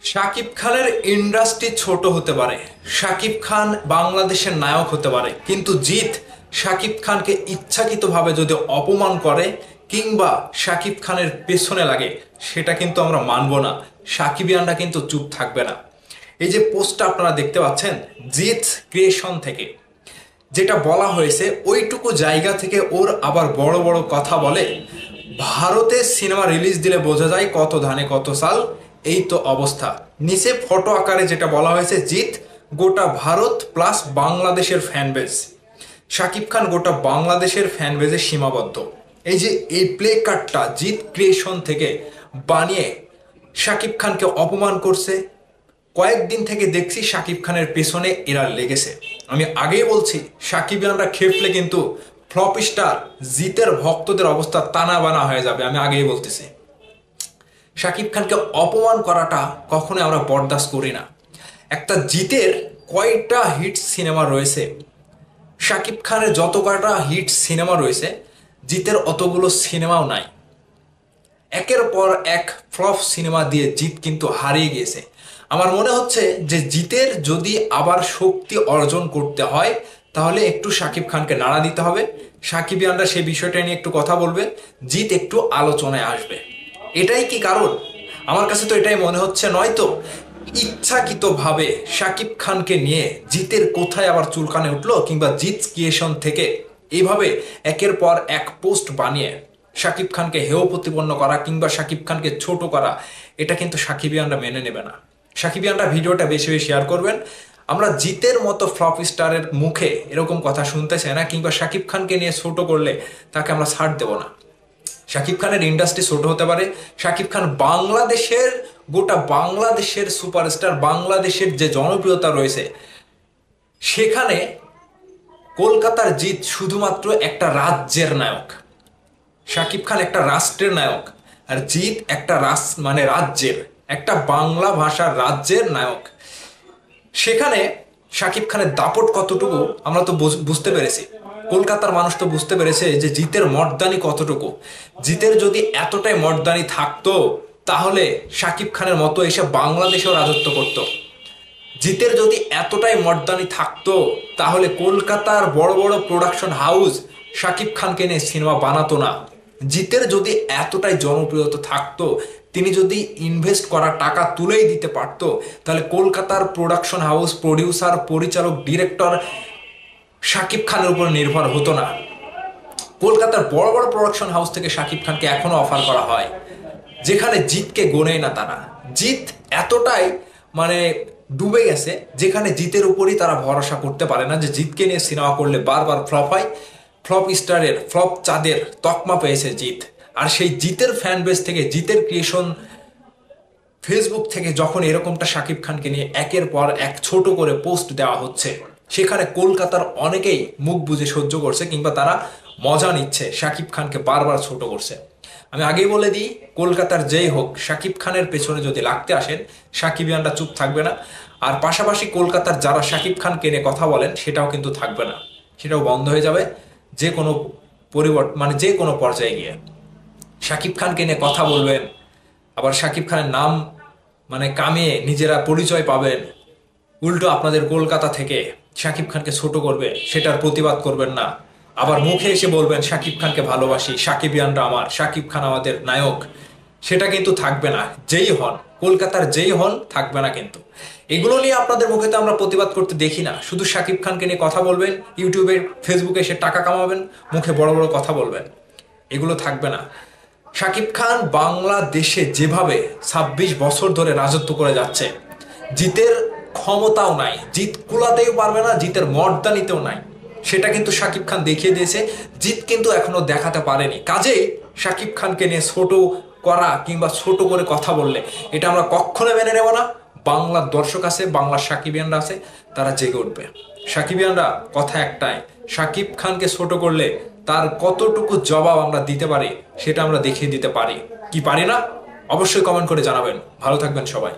শাকিব খানের ইন্ডাস্ট্রি ছোট হতে পারে, শাকিব খান বাংলাদেশের নায়ক হতে পারে, কিন্তু জিৎ শাকিব খানকে ইচ্ছাকৃতভাবে যদি অপমান করে কিংবা শাকিব খানের পেছনে লাগে, সেটা কিন্তু আমরা মানব না। সাকিবিয়ানরা কিন্তু চুপ থাকবে না। এই যে পোস্টটা আপনারা দেখতে পাচ্ছেন জিৎ ক্রিয়েশন থেকে, যেটা বলা হয়েছে ওইটুকু জায়গা থেকে ওর আবার বড় বড় কথা বলে। ভারতে সিনেমা রিলিজ দিলে বোঝা যায় কত ধানে কত সাল, এই তো অবস্থা। নিচে ফটো আকারে যেটা বলা হয়েছে, জিৎ গোটা ভারত প্লাস বাংলাদেশের ফ্যান বেজ। শাকিব খান গোটা বাংলাদেশের ফ্যান বেজে সীমাবদ্ধ। এই যে এই প্লে কার্ডটা জিৎ ক্রিয়েশন থেকে বানিয়ে শাকিব খানকে অপমান করছে। কয়েকদিন থেকে দেখছি শাকিব খানের পেছনে এরা লেগেছে। আমি আগেই বলছি সাকিবিয়ানরা খেপলে কিন্তু ফ্লপ স্টার জিতের ভক্তদের অবস্থা টানা বানা হয়ে যাবে। আমি আগেই বলতেছি শাকিব খানকে অপমান করাটা কখনো আমরা বরদাস্ত করি না। একটা জিতের কয়টা হিট সিনেমা রয়েছে, শাকিব খানের যত কয়টা হিট সিনেমা রয়েছে, জিতের অতগুলো সিনেমাও নাই। একের পর এক ফ্লপ সিনেমা দিয়ে জিত কিন্তু হারিয়ে গিয়েছে। আমার মনে হচ্ছে যে জিতের যদি আবার শক্তি অর্জন করতে হয় তাহলে একটু শাকিব খানকে নাড়া দিতে হবে। সাকিবিয়ানরা সেই বিষয়টা নিয়ে একটু কথা বলবে, জিত একটু আলোচনায় আসবে। এটাই কি কারণ? আমার কাছে তো এটাই মনে হচ্ছে। নয়তো ইচ্ছাকৃতভাবে শাকিব খানকে নিয়ে জিতের কোথায় আবার চুলকানে উঠলো, কিংবা জিত ক্রিয়েশন থেকে এইভাবে একের পর এক পোস্ট বানিয়ে শাকিব খানকে হেয় প্রতিপন্ন করা কিংবা শাকিব খানকে ছোট করা, এটা কিন্তু সাকিবিয়ানরা মেনে নেবে না। সাকিবিয়ানরা ভিডিওটা বেশি বেশি শেয়ার করবেন। আমরা জিতের মতো ফ্লপ স্টারের মুখে এরকম কথা শুনতে চাই না, কিংবা শাকিব খানকে নিয়ে ছোট করলে তাকে আমরা ছাড় দেব না। শাকিব খানের ইন্ডাস্ট্রি ছোট হতে পারে, শাকিব খান বাংলাদেশের গোটা বাংলাদেশের সুপারস্টার, বাংলাদেশের যে জনপ্রিয়তা রয়েছে সেখানে কলকাতার জিত শুধুমাত্র একটা রাজ্যের নায়ক। শাকিব খান একটা রাষ্ট্রের নায়ক, আর জিত একটা রাজ্যের, একটা বাংলা ভাষার রাজ্যের নায়ক। সেখানে শাকিব খানের দাপট কতটুকু আমরা তো বুঝতে পেরেছি। কলকাতার মানুষ তো বুঝতে পেরেছে যে জিতের মর্দানি কতটুকু। জিতের যদি এতটাই মর্দানি থাকতো তাহলে শাকিব খানের মতো এসে বাংলাদেশেও রাজত্ব করত। জিতের যদি এতটাই মর্দানি থাকতো তাহলে কলকাতার বড় বড় প্রোডাকশন হাউস শাকিব খানকে নিয়ে সিনেমা বানাতো না। জিতের যদি এতটাই জনপ্রিয়তা থাকতো, তিনি যদি ইনভেস্ট করা টাকা তুলেই দিতে পারতো, তাহলে কলকাতার প্রোডাকশন হাউস, প্রডিউসার, পরিচালক, ডিরেক্টর শাকিব খানের উপর নির্ভর হতো না। কলকাতার বড় বড় প্রোডাকশন হাউস থেকে শাকিব খানকে এখনো অফার করা হয়, যেখানে জিতকে গোনেই না তারা। জিত এতটাই ডুবে গেছে যেখানে জিতের উপরই তারা ভরসা করতে পারে না, যে জিতকে নিয়ে সিনেমা করলে বারবার ফ্লপ হয়। ফ্লপ স্টারের, ফ্লপ চাঁদের তকমা পেয়েছে জিত। আর সেই জিতের ফ্যান বেস থেকে, জিতের ক্রিয়েশন ফেসবুক থেকে যখন এরকমটা শাকিব খানকে নিয়ে একের পর এক ছোট করে পোস্ট দেওয়া হচ্ছে, সেখানে কলকাতার অনেকেই মুখ বুজে সহ্য করছে, কিংবা তারা মজা নিচ্ছে, শাকিব খানকে বারবার ছোট করছে। আমি আগেই বলে দিই, কলকাতার যেই হোক শাকিব খানের পেছনে যদি লাগতে আসেন, সাকিবিয়ানরা চুপ থাকবে না। আর পাশাপাশি কলকাতার যারা শাকিব খানকে নিয়ে কথা বলেন সেটাও কিন্তু থাকবে না, সেটাও বন্ধ হয়ে যাবে যে কোনো যে কোনো পর্যায়ে গিয়ে। শাকিব খানকে নিয়ে কথা বলবেন, আবার শাকিব খানের নাম কামিয়ে নিজেরা পরিচয় পাবেন, উল্টো আপনাদের কলকাতা থেকে শাকিব খানকে ছোট করবে, সেটার প্রতিবাদ করবেন না। আবার মুখে এসে বলবেন শাকিব খানকে ভালোবাসি, সাকিবিয়ানরা আমার, শাকিব খান আমাদের নায়ক, সেটা কিন্তু থাকবে না। যেই হন, কলকাতার যেই হন, থাকবে না কিন্তু। এগুলো নিয়ে আপনাদের মুখে তো আমরা প্রতিবাদ করতে দেখি না। শুধু শাকিব খানকে নিয়ে কথা বলবেন, ইউটিউবে ফেসবুকে এসে টাকা কামাবেন, মুখে বড় বড় কথা বলবেন, এগুলো থাকবে না। শাকিব খান বাংলাদেশে যেভাবে 26 বছর ধরে রাজত্ব করে যাচ্ছে, জিতের ক্ষমতাও নাই, জিত কুলাতেও পারবে না, জিতের মর্দানিতেও নাই, সেটা কিন্তু শাকিব খান দেখিয়ে দিয়েছে। জিত কিন্তু এখনো দেখাতে পারেনি। কাজেই শাকিব খানকে নিয়ে ছোট করা কিংবা ছোট করে কথা বললে এটা আমরা কখনো মেনে নেব না। বাংলার দর্শক আছে, বাংলার সাকিবিয়ানরা আছে, তারা জেগে উঠবে। সাকিবিয়ানরা কথা একটাই, শাকিব খানকে ছোট করলে তার কতটুকু জবাব আমরা দিতে পারি সেটা আমরা দেখিয়ে দিতে পারি। কি পারি না? অবশ্যই কমেন্ট করে জানাবেন। ভালো থাকবেন সবাই।